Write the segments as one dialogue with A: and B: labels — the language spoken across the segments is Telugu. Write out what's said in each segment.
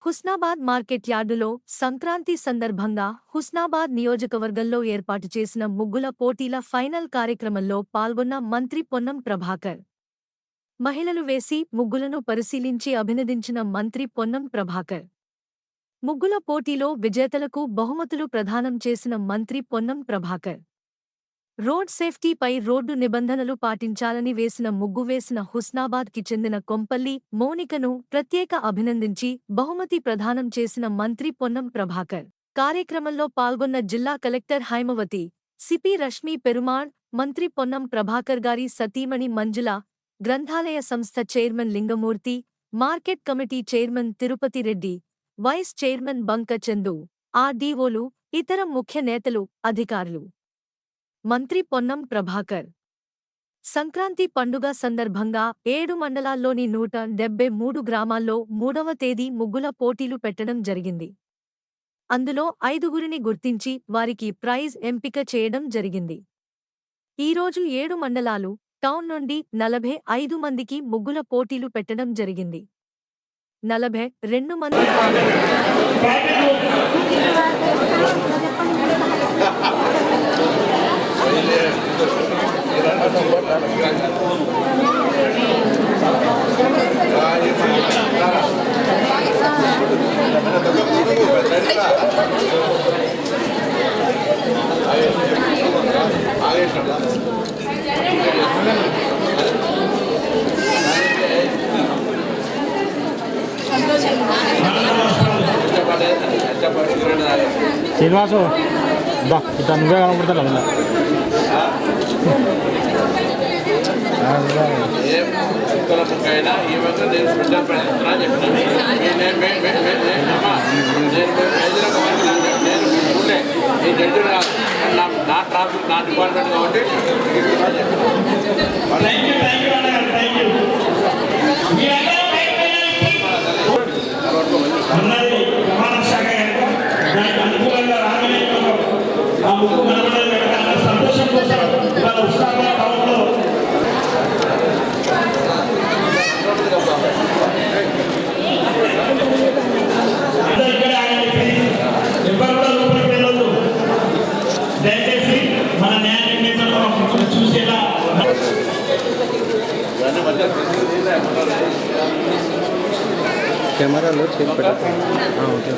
A: హుస్నాబాద్ మార్కెట్ యార్డులో సంక్రాంతి సందర్భంగా హుస్నాబాద్ నియోజకవర్గంలో ఏర్పాటు చేసిన ముగ్గుల పోటీల ఫైనల్ కార్యక్రమంలో పాల్గొన్న మంత్రి పొన్నం ప్రభాకర్. మహిళలు వేసి ముగ్గులను పరిశీలించి అభినందించిన మంత్రి పొన్నం ప్రభాకర్. ముగ్గుల పోటీలో విజేతలకు బహుమతులు ప్రదానం చేసిన మంత్రి పొన్నం ప్రభాకర్. రోడ్ సేఫ్టీపై రోడ్డు నిబంధనలు పాటించాలని వేసిన ముగ్గు వేసిన హుస్నాబాద్ కి చెందిన కొంపల్లి మౌనికను ప్రత్యేక అభినందించి బహుమతి ప్రదానం చేసిన మంత్రి పొన్నం ప్రభాకర్. కార్యక్రమంలో పాల్గొన్న జిల్లా కలెక్టర్ హైమవతి, సిపి రష్మీ పెరుమాళ్, మంత్రి పొన్నం ప్రభాకర్ గారి సతీమణి మంజుల, గ్రంథాలయ సంస్థ chairman Lingamurthy, market committee chairman Tirupati Reddy, vice chairman Banka Chandu, ఆర్డీఓలు, ఇతర ముఖ్య నేతలు, అధికారులు. మంత్రి పొన్నం ప్రభాకర్. సంక్రాంతి పండుగ సందర్భంగా 7 మండలాల్లోని 173 గ్రామాల్లో 3వ తేదీ ముగ్గుల పోటీలు పెట్టడం జరిగింది. అందులో 5గురిని గుర్తించి వారికి ప్రైజ్ ఎంపిక చేయడం జరిగింది. ఈరోజు 7 మండలాలు, టౌన్ నుండి 45 మందికి ముగ్గుల పోటీలు పెట్టడం జరిగింది. 42 మంది
B: శ్రీనివాసు ఇట్లా నువ్వే కనబడతాను అలా
C: అయినా ఈ విధంగా నేను స్పెషల్ ప్రయత్నం చెప్పినాను. ఈ జడ్జి కాదు, నా ట్రాఫిక్ నా డిపార్ట్మెంట్ కాబట్టి
D: సంతోషం కోసం ఉత్సాహంగా టౌన్లో ఎవరు కూడా లోపలికి వెళ్ళదు. దయచేసి మన న్యాయ నిర్ణయంలో చూసేలా
B: కెమెరాలో చేసి పెట్టాలి. ఓకే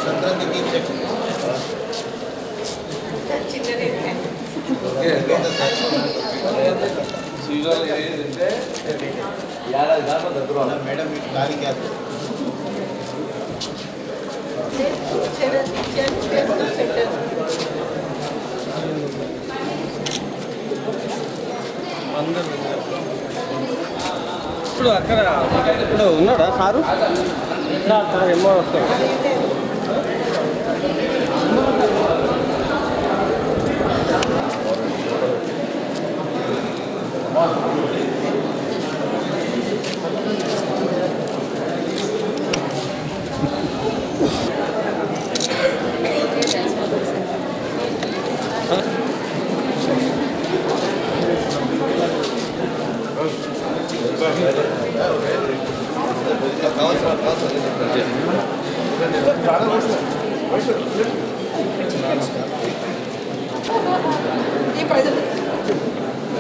E: సంక్రాంతికి మేడం గాలి క్యాప్
B: ఇప్పుడు అక్కడ ఇప్పుడు ఉన్నాడా సారు అక్కడ ఏమో వస్తాడు.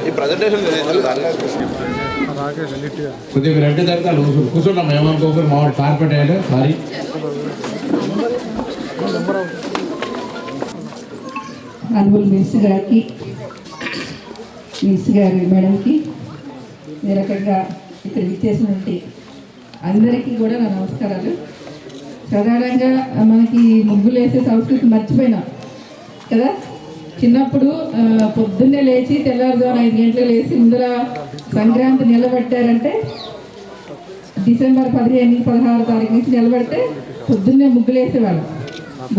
C: ఈ ప్రజెంటేషన్ కొద్దిగా రెండు తరగతి కూర్చున్నాం. ఏమనుకోకరు మా కార్పెట్ అయ్యాడు సారీ.
F: ఆనరబుల్ మినిస్టర్ గారికి, మినిస్టర్ గారి మేడంకి, ఈ రకంగా ఇక్కడ విచ్చేసినటువంటి అందరికీ కూడా నా నమస్కారాలు. సాధారణంగా మనకి ముగ్గులు వేసే సంస్కృతి మర్చిపోయినాం కదా. చిన్నప్పుడు పొద్దున్నే లేచి తెల్లవారుజామున 5 గంటలకు లేచి ముందర సంక్రాంతి నిలబెట్టారంటే డిసెంబర్ 15, 16 తారీఖు నుంచి నిలబెడితే పొద్దున్నే ముగ్గులు వేసేవాళ్ళం,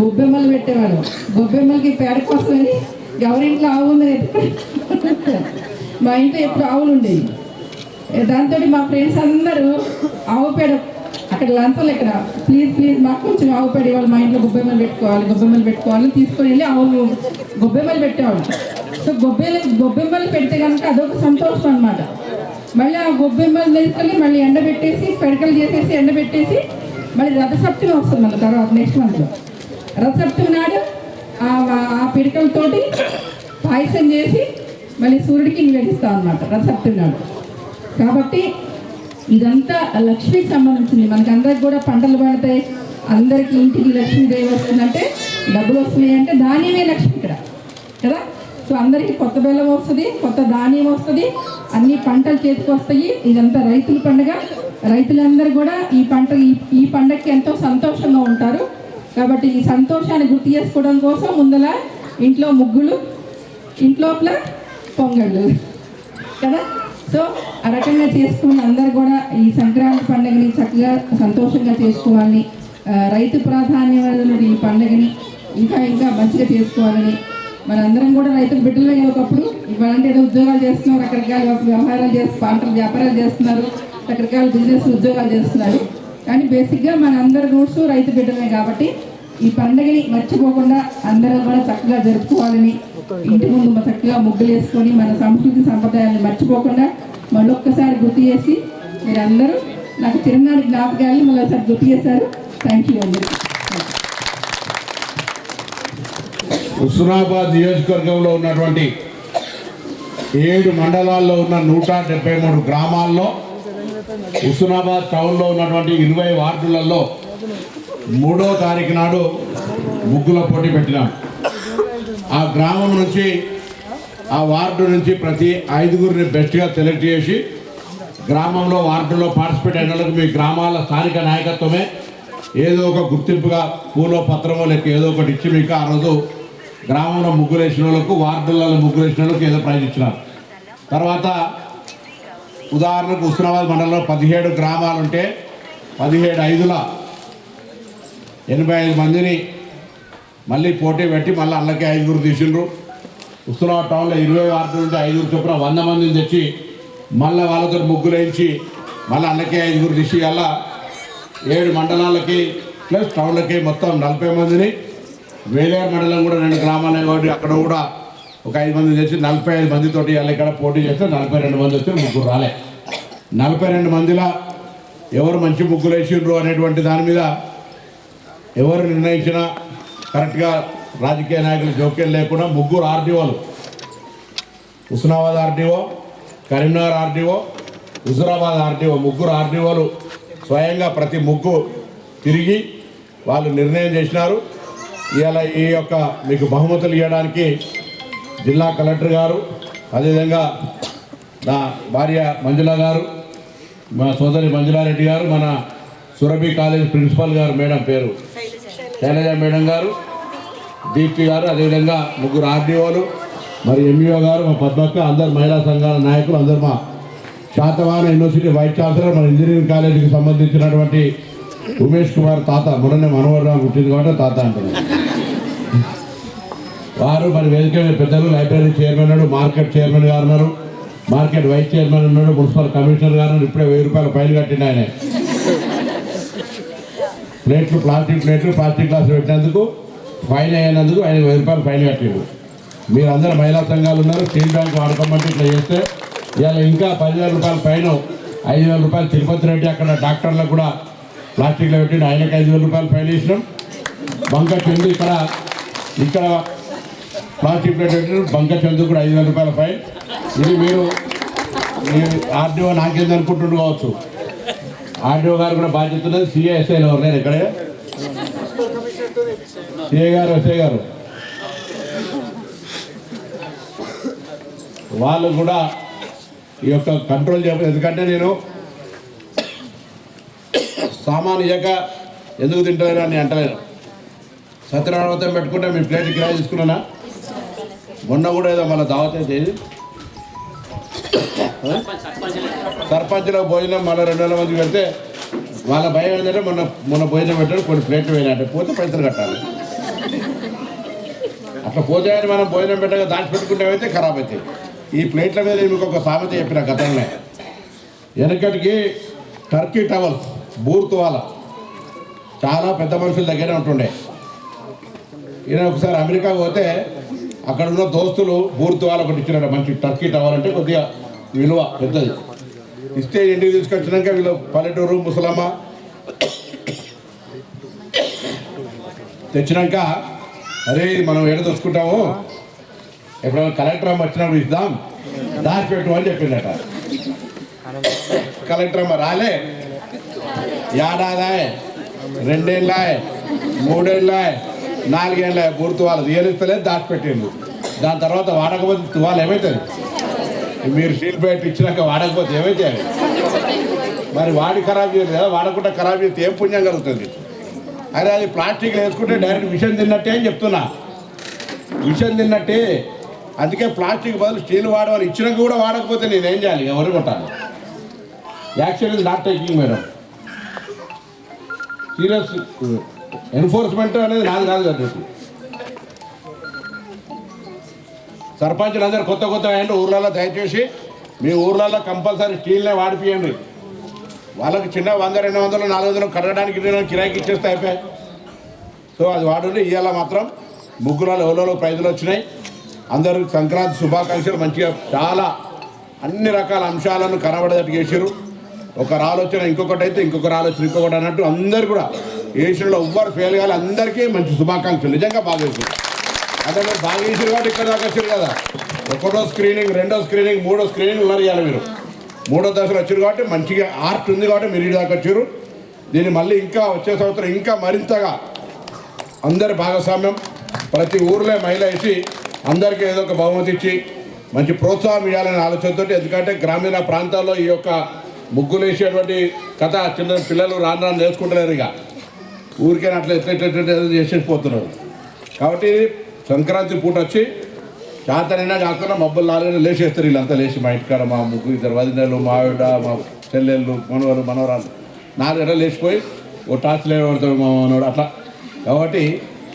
F: గొబ్బెమ్మలు పెట్టేవాళ్ళం. గొబ్బెమ్మలకి పేడ కోసమని ఎవరింట్లో ఆవు ఉందని మా ఇంట్లో ఎప్పుడు ఆవులు ఉండేవి. దాంతో మా ఫ్రెండ్స్ అందరూ ఆవు పేడ అక్కడ లంచాలు ఇక్కడ ప్లీజ్ మాకు కొంచెం ఆవు పెడి వాళ్ళు మా ఇంట్లో గొబ్బెమ్మలు పెట్టుకోవాలి తీసుకొని వెళ్ళి ఆవు గొబ్బెమ్మలు పెట్టేవాళ్ళు. సో గొబ్బెమ్మలు పెడితే కనుక అదొక సంతోషం అనమాట. మళ్ళీ ఆ గొబ్బెమ్మలు తీసుకొని మళ్ళీ ఎండబెట్టేసి పెడకలు చేసేసి ఎండబెట్టేసి మళ్ళీ రథసప్తమి వస్తుంది మళ్ళీ తర్వాత నెక్స్ట్ మంత్లో. రథసప్తమి నాడు ఆ పిడకలతోటి పాయసం చేసి మళ్ళీ సూర్యుడికి నివేదిస్తాం అన్నమాట రథసప్తమి నాడు. కాబట్టి ఇదంతా లక్ష్మికి సంబంధించింది. మనకి అందరికి కూడా పంటలు పడతాయి, అందరికీ ఇంటికి లక్ష్మీదేవి వస్తుందంటే డబ్బులు వస్తున్నాయి అంటే ధాన్యమే లక్ష్మి ఇక్కడ కదా. సో అందరికీ కొత్త బెల్లం వస్తుంది, కొత్త ధాన్యం వస్తుంది, అన్ని పంటలు చేతికి వస్తాయి. ఇదంతా రైతుల పండుగ. రైతులందరూ కూడా ఈ పండగకి ఎంతో సంతోషంగా ఉంటారు. కాబట్టి ఈ సంతోషాన్ని గుర్తు చేసుకోవడం కోసం ముందల ఇంట్లో ముగ్గులు, ఇంట్లోపల పొంగళ్ళు కదా. సో ఆ రకంగా చేసుకుని అందరు కూడా ఈ సంక్రాంతి పండుగని చక్కగా సంతోషంగా చేసుకోవాలని, రైతు ప్రాధాన్యమైన ఈ పండుగని ఇంకా మంచిగా చేసుకోవాలని, మనందరం కూడా రైతుల బిడ్డలే ఒకప్పుడు. ఇవాళంటే ఏదో ఉద్యోగాలు చేస్తున్నారు, రకరకాల వ్యవహారాలు వ్యాపారాలు చేస్తున్నారు, రకరకాల బిజినెస్ ఉద్యోగాలు చేస్తున్నారు. కానీ బేసిక్గా మనందరి రూట్స్ రైతు బిడ్డలే. కాబట్టి ఈ పండుగని మర్చిపోకుండా అందరం కూడా చక్కగా జరుపుకోవాలని, ఇంటి ముందు చక్కగా ముగ్గులు వేసుకొని మన సంస్కృతి సంప్రదాయాన్ని మర్చిపోకుండా మళ్ళొక్కసారి గుర్తు చేసి మీరందరూ నాకు చిరునాటి జ్ఞాపకాలను మళ్ళీ ఒకసారి గుర్తు చేశారు. థ్యాంక్ యూ అండి.
C: హుస్నాబాద్ నియోజకవర్గంలో ఉన్నటువంటి 7 మండలాల్లో ఉన్న 173 గ్రామాల్లో హుస్నాబాద్ టౌన్లో ఉన్నటువంటి 20 వార్డులలో 3వ తారీఖు నాడు ముగ్గుల పోటీ పెట్టినాం. ఆ గ్రామం నుంచి, ఆ వార్డు నుంచి ప్రతి 5గురిని బెస్ట్గా సెలెక్ట్ చేసి గ్రామంలో వార్డులో పార్టిసిపేట్ అయిన వాళ్ళకి మీ గ్రామాల స్థానిక నాయకత్వమే ఏదో ఒక గుర్తింపుగా పూలో పత్రమో లేక ఏదో ఒకటి ఇచ్చి మీకు ఆ రోజు గ్రామంలో ముగ్గులు వేసిన వాళ్ళకు, వార్డులలో ముగ్గులు వేసిన వాళ్ళకు ఏదో ప్రైజ్ ఇచ్చినారు. తర్వాత ఉదాహరణకు హుస్నాబాద్ మండలంలో 17 గ్రామాలు ఉంటే 17 5ల 85 మందిని మళ్ళీ పోటీ పెట్టి మళ్ళీ అల్లకి 5గురు తీసిండ్రు. హుస్నాబాద్ టౌన్లో 20 వార్డులు ఉంటే 5గురు చొప్పున 100 మందిని తెచ్చి మళ్ళీ వాళ్ళతో ముగ్గులు వేయించి మళ్ళీ అల్లకి 5గురు తీసి అలా 7 మండలాలకి ప్లస్ టౌన్లకి మొత్తం 40 మందిని, వేలేరు మండలం కూడా 2 గ్రామాలే కాబట్టి అక్కడ కూడా ఒక 5 మందిని తెచ్చి 45 మందితోటి అలా ఇక్కడ పోటీ చేస్తే 42 మంది వచ్చి ముగ్గురు రాలే. 42 మందిలో ఎవరు మంచి ముగ్గులు వేసిండ్రు అనేటువంటి దాని మీద ఎవరు నిర్ణయించినా కరెక్ట్గా రాజకీయ నాయకులు జోక్యం లేకుండా ముగ్గురు ఆర్డీఓలు, Husnabad RDO, Karimnagar RDO, Huzurabad RDO, ముగ్గురు ఆర్డీఓలు స్వయంగా ప్రతి ముగ్గు తిరిగి వాళ్ళు నిర్ణయం చేసినారు. ఇవాళ ఈ యొక్క మీకు బహుమతులు ఇవ్వడానికి జిల్లా కలెక్టర్ గారు, అదేవిధంగా నా భార్య మంజుల గారు, మా సోదరి మంజులారెడ్డి గారు, మన సురభి కాలేజ్ ప్రిన్సిపల్ గారు మేడం పేరు శైలజ మేడం గారు, దీప్తి గారు, అదేవిధంగా ముగ్గురు ఆర్డీఓలు, మరి ఎంఈఓ గారు, మా పద్మక్క, అందరు మహిళా సంఘాల నాయకులు, అందరు మా శాతవాహన యూనివర్సిటీ వైస్ ఛాన్సలర్, మన ఇంజనీరింగ్ కాలేజీకి సంబంధించినటువంటి ఉమేష్ కుమార్ తాత, మొన్ననే మనోహరరావు పుట్టింది కాబట్టి తాత అంటున్నారు వారు. మరి వేదిక పెద్దలు లైబ్రరీ చైర్మన్ ఉన్నాడు, మార్కెట్ చైర్మన్ గారు ఉన్నారు, మార్కెట్ వైస్ చైర్మన్ ఉన్నాడు, మున్సిపల్ కమిషనర్ గారు ఇప్పుడే 1000 రూపాయలు ఫైన్ కట్టిండు ఆయన. ప్లాస్టిక్ గ్లాసులు పెట్టినందుకు ఫైన్ అయినందుకు ఆయన 1000 రూపాయలు ఫైన్ కట్టిండు. మీరందరూ మహిళా సంఘాలు ఉన్నారు, స్టీల్ బ్యాంక్ వాడుకోమంటే ఇట్లా చేస్తే ఇవాళ ఇంకా 10,000 రూపాయల ఫైన్, 5,000 రూపాయలు తిరుపతి రెడ్డి అక్కడ డాక్టర్లకు కూడా ప్లాస్టిక్లో పెట్టిండు, ఆయనకు 5,000 రూపాయలు ఫైన్ వేసినాం. బంక చందు ఇక్కడ ప్లాస్టిక్ ప్లేట్ పెట్టిన బంక చందు కూడా 5,000 రూపాయల ఫైన్. ఇది మీరు ఆర్డీఓ నాకేంది అనుకుంటుండు కావచ్చు, ఆర్డీఓ గారు కూడా బాధ్యత ఉన్నది. సిఏ ఎస్ఐలు ఎవరు నేను ఇక్కడే సిఏ గారు, ఎస్ఐ గారు వాళ్ళు కూడా ఈ యొక్క కంట్రోల్ చేయలేదు. ఎందుకంటే నేను సామాన్యంగా ఎందుకు తింటలేను అని అంటలేను. సత్యనారాయణ పెట్టుకుంటే మీ ప్లేట్ కిరాయి తీసుకున్నానా? మొన్న కూడా ఏదో మళ్ళీ దావత్ అయితే సర్పంచ్లో భోజనం మళ్ళీ 200 మందికి వెళ్తే వాళ్ళ భయం ఏంటంటే మొన్న భోజనం పెట్టాడు, కొన్ని ప్లేట్లు వేయాలంటే పోతే పైసలు కట్టాలి. అట్లా పోతే అని మనం భోజనం పెట్టగా దాచిపెట్టుకుంటే ఖరాబ్ అవుతాయి. ఈ ప్లేట్ల మీద మీకు ఒక సామెత చెప్పిన గతంలో, వెనకటికి టర్కీ టవల్స్ బూర్తువాల చాలా పెద్ద మనుషుల దగ్గరే ఉంటుండే. ఈయన ఒకసారి అమెరికా పోతే అక్కడ ఉన్న దోస్తులు బూర్తువాల ఒకటి ఇచ్చినట్టు మంచి టర్కీ టవర్ అంటే కొద్దిగా విలువ పెద్దది ఇస్తే ఇంటికి తీసుకొచ్చినాక వీళ్ళు పల్లెటూరు ముసలమ్మ తెచ్చినాక అరే మనం ఏడ దోసుకుంటాము ఎప్పుడైనా కలెక్టర్ అమ్మ వచ్చినప్పుడు ఇద్దాం దాచిపెట్టు అని చెప్పిందట. కలెక్టర్ అమ్మ రాలే, ఏడాదాయ్ 2 ఏళ్ళాయ్ 3 ఏళ్ళాయ్ 4 ఏళ్ళాయ్ బూర్తువాలు రియలిస్తలేదు దాచిపెట్టిండు. దాని తర్వాత వాడకపోతే తువాలు ఏమవుతుంది? మీరు స్టీల్ ప్లేట్ ఇచ్చినాక వాడకపోతే ఏమైతే మరి వాడి ఖరాబ్ చేయదు కదా, వాడకుండా ఖరాబ్ చేస్తే ఏం పుణ్యం కలుగుతుంది? అరే అది ప్లాస్టిక్లో వేసుకుంటే డైరెక్ట్ విషం తిన్నట్టే అని చెప్తున్నా, విషం తిన్నట్టే. అందుకే ప్లాస్టిక్ బదులు స్టీల్ వాడమని ఇచ్చినాక కూడా వాడకపోతే నేనేం చేయాలి? ఎవరు కొట్టాలి? Action is not taking madam. Serious enforcement అనేది నాది కాదు కదా. సర్పంచులు అందరూ కొత్త అయ్యండి ఊర్లలో, దయచేసి మీ ఊర్లలో కంపల్సరీ స్టీల్నే వాడిపియండి. వాళ్ళకి చిన్న 100, 200, 400 కట్టడానికి కిరాయికి ఇచ్చేస్తే అయిపోయాయి. సో అది వాడుండి. ఇవాళ మాత్రం ముగ్గులలో ఎవరో ప్రైజులు వచ్చినాయి. అందరూ సంక్రాంతి శుభాకాంక్షలు. మంచిగా చాలా అన్ని రకాల అంశాలను కనబడేటట్టు చేశారు. ఒకరు ఆలోచన ఇంకొకటి అయితే ఇంకొకరు ఆలోచన ఇంకొకటి అన్నట్టు అందరు కూడా ఏషియన్లో ఎవ్వరు ఫెయిల్ కావాలి. అందరికీ మంచి శుభాకాంక్షలు. నిజంగా బాగా చేశారు. అంటే మీరు బాగా చేశారు కాబట్టి ఇక్కడ దాకా వచ్చారు కదా. 1వ స్క్రీనింగ్ 2వ స్క్రీనింగ్ 3వ స్క్రీనింగ్ ఉన్నారు ఇవాళ. మీరు 3వ దశలో వచ్చారు కాబట్టి మంచిగా ఆర్ట్ ఉంది కాబట్టి మీరు దాకా వచ్చారు. దీన్ని మళ్ళీ ఇంకా వచ్చే సంవత్సరం ఇంకా మరింతగా అందరి భాగస్వామ్యం, ప్రతి ఊర్లో మహిళ వేసి అందరికీ ఏదో ఒక బహుమతి ఇచ్చి మంచి ప్రోత్సాహం ఇవ్వాలనే ఆలోచనతో. ఎందుకంటే గ్రామీణ ప్రాంతాల్లో ఈ యొక్క ముగ్గులు వేసేటువంటి కథ చిన్న పిల్లలు రాను నేర్చుకుంటలేరు. ఇక ఊరికే అట్లా ఎట్లా చేసేసిపోతున్నారు. కాబట్టి సంక్రాంతి పూట వచ్చి చేతనైనా కాకుండా మబ్బులు 4 లేచేస్తారు. వీళ్ళంతా లేచి మా ఇంటికాడ మా ముగ్గురు 2 వదినలు, మా ఆవిడ, మా చెల్లెళ్ళు, మనవరు, మనవరాలు 4 గంటలు లేచిపోయి ఓ టార్చ్ లేవడతాడు మా మనవాడు అట్లా. కాబట్టి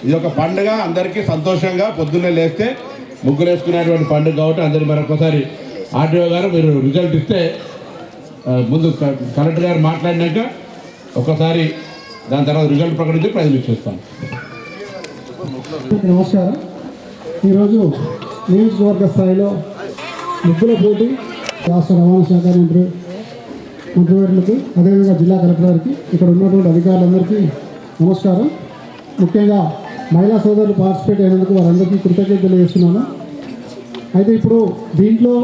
C: ఇది ఒక పండుగ, అందరికీ సంతోషంగా పొద్దున్నే లేస్తే ముగ్గులు వేసుకునేటువంటి పండుగ. కాబట్టి అందరూ మరొకసారి ఆర్డీఓ గారు మీరు రిజల్ట్ ఇస్తే ముందు కలెక్టర్ గారు మాట్లాడినాక ఒకసారి దాని తర్వాత రిజల్ట్ ప్రకటించి ప్రైజ్ ఇచ్చేస్తాను.
G: నమస్కారం. ఈరోజు నియోజకవర్గ స్థాయిలో ముగ్గుల పోటీ రాష్ట్ర రవాణా శాఖ మంత్రివర్యులకు, అదేవిధంగా జిల్లా కలెక్టర్ గారికి, ఇక్కడ ఉన్నటువంటి అధికారులందరికీ నమస్కారం. ముఖ్యంగా మహిళా సోదరులు పార్టిసిపేట్ అయినందుకు వారందరికీ కృతజ్ఞతలు తెలియజేస్తున్నాను. అయితే ఇప్పుడు దీంట్లో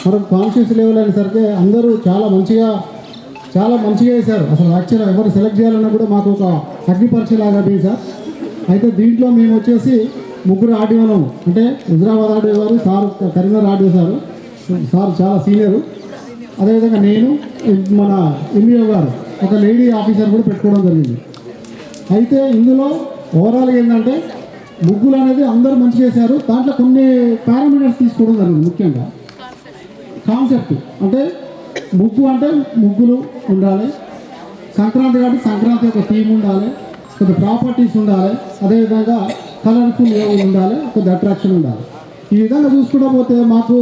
G: మనకు కాన్షియస్ లెవెల్ అనేసరికి అందరూ చాలా మంచిగా వేశారు. అసలు యాక్చువల్గా ఎవరు సెలెక్ట్ చేయాలన్నా కూడా మాకు ఒక అగ్ని పరీక్ష లాగా అయింది సార్. అయితే దీంట్లో మేము వచ్చేసి ముగ్గురు ఆర్డీఓలు, అంటే హుజరాబాద్ ఆర్డీఓ గారు, సార్ కరీంనగర్ ఆర్డీఓ సార్ చాలా సీనియరు, అదేవిధంగా నేను, మన ఎంఈఓ గారు, ఒక లేడీ ఆఫీసర్ కూడా పెట్టుకోవడం జరిగింది. అయితే ఇందులో ఓవరాల్గా ఏంటంటే ముగ్గులు అనేది అందరూ మంచిగా వేశారు. దాంట్లో కొన్ని పారామీటర్స్ తీసుకోవడం జరిగింది. ముఖ్యంగా కాన్సెప్ట్ అంటే ముగ్గు అంటే ముగ్గులు ఉండాలి, సంక్రాంతి కాబట్టి సంక్రాంతి యొక్క థీమ్ ఉండాలి, కొద్ది ప్రాపర్టీస్ ఉండాలి, అదేవిధంగా కలర్ఫుల్ ఉండాలి, కొద్ది అట్రాక్షన్ ఉండాలి. ఈ విధంగా చూసుకుంటూ పోతే మాకు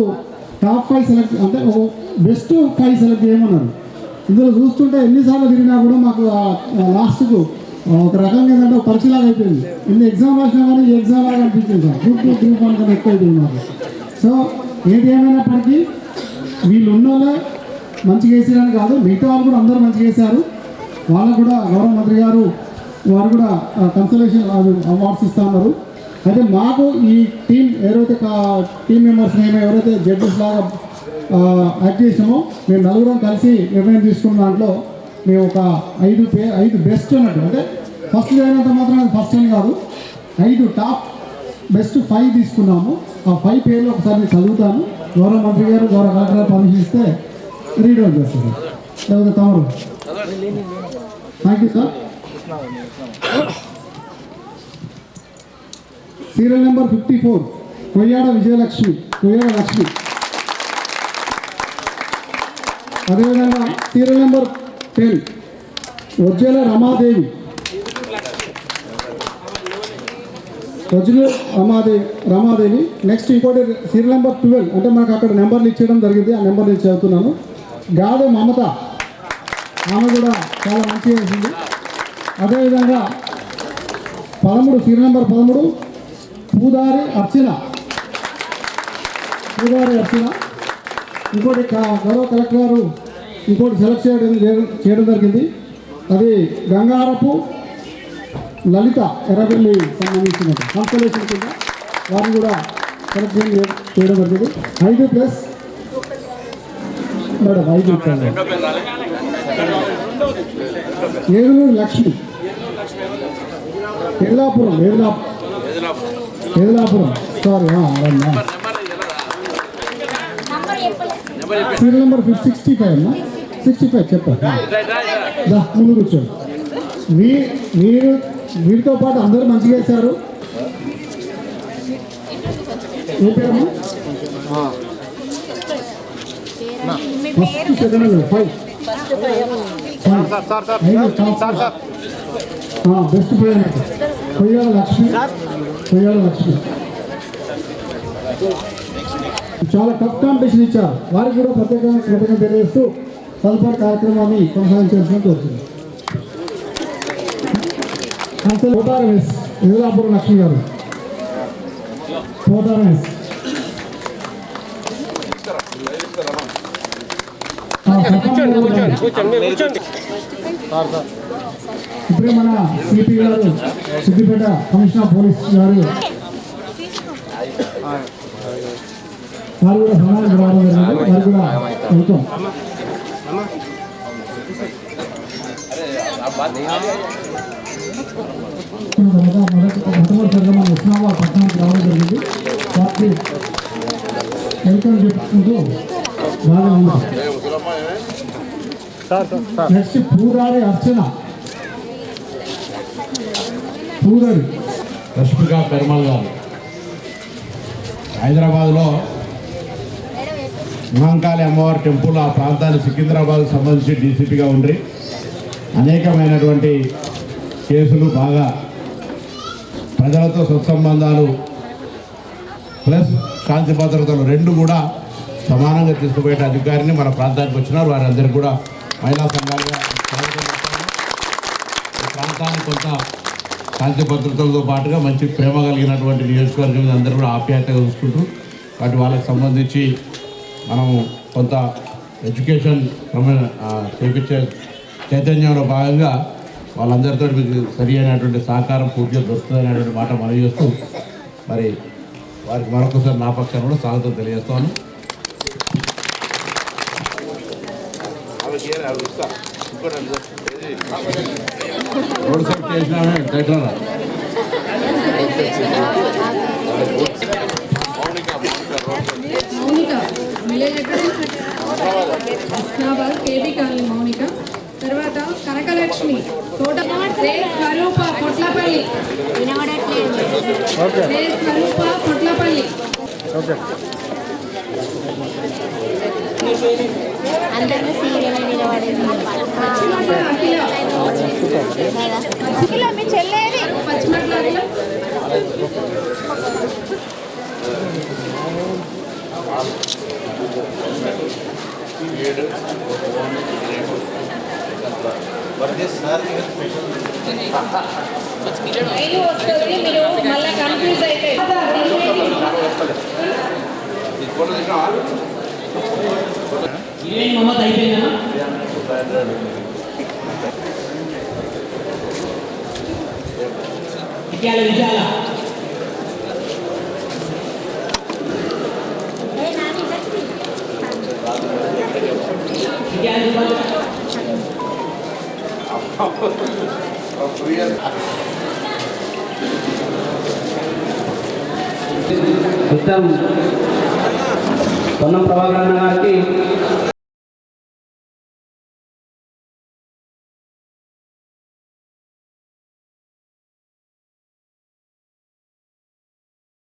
G: టాప్ 5 సెలెక్ట్ అంటే ఒక బెస్ట్ 5 సెలెక్ట్ చేయమన్నారు. ఇందులో చూస్తుంటే ఎన్నిసార్లు తిరిగినా కూడా మాకు లాస్ట్కు ఒక రకంగా ఏంటంటే ఒక పరీక్షలాగా అయిపోయింది. ఎన్ని ఎగ్జామ్ రాసినా కానీ ఈ ఎగ్జామ్ లాగా అనిపించింది సార్. గ్రూప్ 1 కన్నా ఎక్కువ అయిపోయింది మాకు. సో ఏది ఏమైనప్పటికీ వీళ్ళు ఉన్న వాళ్ళే మంచిగా వేసేయడానికి కాదు, మిగతా వాళ్ళు కూడా అందరూ మంచిగా వేశారు. వాళ్ళకు కూడా గౌరవ మంత్రి గారు వారు కూడా కన్సలేషన్ అవార్డ్స్ ఇస్తూ ఉన్నారు. అయితే మాకు ఈ టీం టీం మెంబర్స్ మేము ఎవరైతే జడ్జెస్ లాగా యాక్ట్ చేసినామో మేము నలుగురం కలిసి నిర్ణయం తీసుకున్న దాంట్లో మేము ఒక 5 బెస్ట్ అన్నట్టు, అంటే ఫస్ట్ అయినంత మాత్రం ఫస్ట్ అని కాదు, 5 టాప్ బెస్ట్ 5 తీసుకున్నాము. ఆ 5 పేర్లు ఒకసారి నేను చదువుతాను. గౌరవ మంత్రి గారు, గౌరవ కలెక్టర్ గారు పర్మిషన్ ఇస్తే రీడ్ అవుట్ చేస్తారు. లేకపోతే తమరు. Thank you sir. Serial number 54 Koyyada Vijayalakshmi, Koyyada Lakshmi. అదేవిధంగా serial number 10 Vajjala Ramadevi, Ramadevi. Next ఇంకోటి సీరియల్ నెంబర్ 12, అంటే మాకు అక్కడ నెంబర్లు ఇచ్చేయడం జరిగింది, ఆ నెంబర్ నేను చదువుతున్నాను. గాదె మమత, ఆమె కూడా చాలా మంచిగా వేసింది. అదేవిధంగా 13 సీరియల్ నెంబర్ 13 పూదారి అర్చన. ఇంకోటి గౌరవ కలెక్టర్ గారు ఇంకోటి సెలెక్ట్ చేయడం జరిగింది. అది గంగారపు లలిత ఎర్రబెల్లి సంబంధించినది కాన్స్టలేషన్ కింద వారిని కూడా సెలెక్ట్ చేయడం జరిగింది. 5+ madam 5 Eduluru Lakshmi Ellapuram sorry serial number 65 చెప్పారు. ముందు కూర్చోండి. వీరితో పాటు అందరూ మంచిగా వేశారు. ఏ పేరమ్మా? First second 5 best player Koyyala Lakshmi. చాలా టఫ్ కాంపిటీషన్ ఇచ్చారు. వారికి కూడా ప్రత్యేకంగా కృతజ్ఞత తెలియజేస్తూ తదుపరి కార్యక్రమాన్ని కొనసాగించాల్సిన కోరుతుంది. పోతారమేస్ ఎదురాపురం లక్ష్మి గారు. పోతారమేస్ ఇప్పుడే మన సిపి గారు సిద్దిపేట కమిషనర్ పోలీస్ గారు వారు కూడా సమాధానం రావడం జరిగింది. వారు కూడా వెళ్తాం. మొట్టమొదటిసారిగా మన ఉస్మానాబాద్ పట్టణానికి రావడం జరిగింది. వారికి వెల్కమ్ చెప్పుకుంటూ బాగా ఉన్నాం. నెక్స్ట్ పూదారి అర్చన.
C: రష్మిక పెరుమాళ్ గారు హైదరాబాద్లో మహంకాళి అమ్మవారి టెంపుల్ ఆ ప్రాంతాన్ని సికింద్రాబాద్కు సంబంధించి డీసీపీగా ఉండి అనేకమైనటువంటి కేసులు బాగా ప్రజలతో సత్సంబంధాలు ప్లస్ శాంతి భద్రతలు రెండు కూడా సమానంగా తీసుకుపోయే అధికారిని మన ప్రాంతానికి వచ్చినారు. వారందరికీ కూడా మహిళా సంఘాలుగా ఈ ప్రాంతాన్ని కొంత శాంతి భద్రతలతో పాటుగా మంచి ప్రేమ కలిగినటువంటి నియోజకవర్గం అందరూ కూడా ఆప్యాయతగా చూసుకుంటూ వాటి వాళ్ళకి సంబంధించి మనము కొంత ఎడ్యుకేషన్ చేపించే చైతన్యంలో భాగంగా వాళ్ళందరితో మీకు సరి అయినటువంటి సహకారం పూర్తిగా దొరుకుతుంది అనేటువంటి మాట మనం చేస్తూ మరి వారికి మరొకసారి నా పక్షాన కూడా స్వాగతం తెలియజేస్తాను. రోడ్ సైడ్ చేసినామే దగ్గర
F: Mounika village Husnabad KB colony Mounika. తర్వాత కనకలక్ష్మి తోట స్వరూప పొట్లపల్లి. స్వరూప పొట్లపల్లి.
H: అందరినీ సీరియల్ నిలబడేది మీ చెల్లేది
F: పచ్చిమట్ల
H: మీరు మళ్ళీ కన్ఫ్యూజ్ అయితే
D: ఇవేం మమ్మత అయిపోయిందా? విజయాల
I: మొత్తం పొన్నం ప్రభాకర్ గారికి